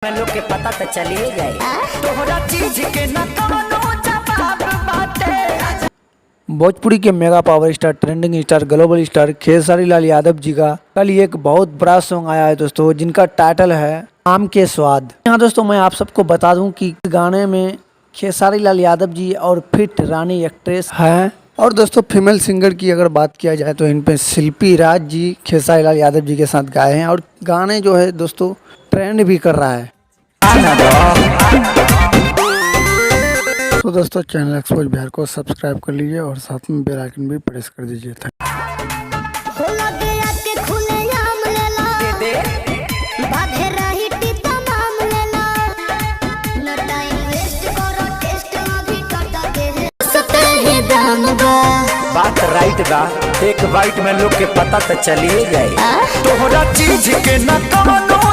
में लोग के पता तो चलिए गए तोहरा चीज के न कवनो जवाब बाटे। भोजपुरी के mega power star, trending star, global star Khesari Lal Yadav ji का कल एक बहुत बड़ा सॉन्ग आया है दोस्तों, जिनका टाइटल है आम के स्वाद। यहाँ दोस्तों मैं आप सबको बता दूं कि गाने में खेसारी लाल यादव जी और फिट रानी एक्ट्रेस हैं। और दोस्तों फीमेल सिंगर की अगर बात किया जाए तो इन पे शिल्पी राज जी खेसारी लाल यादव जी के साथ गाए हैं और गाने जो है दोस्तों ट्रेंड भी कर रहा है। तो दोस्तों चैनल एक्सपोज बिहार को सब्सक्राइब कर लीजिए और साथ में बेल आइकन भी प्रेस कर दीजिए। बात राइट बा, एक वाइट में लोग के पता तो चलिए गए तोहरा चीज के न कवनो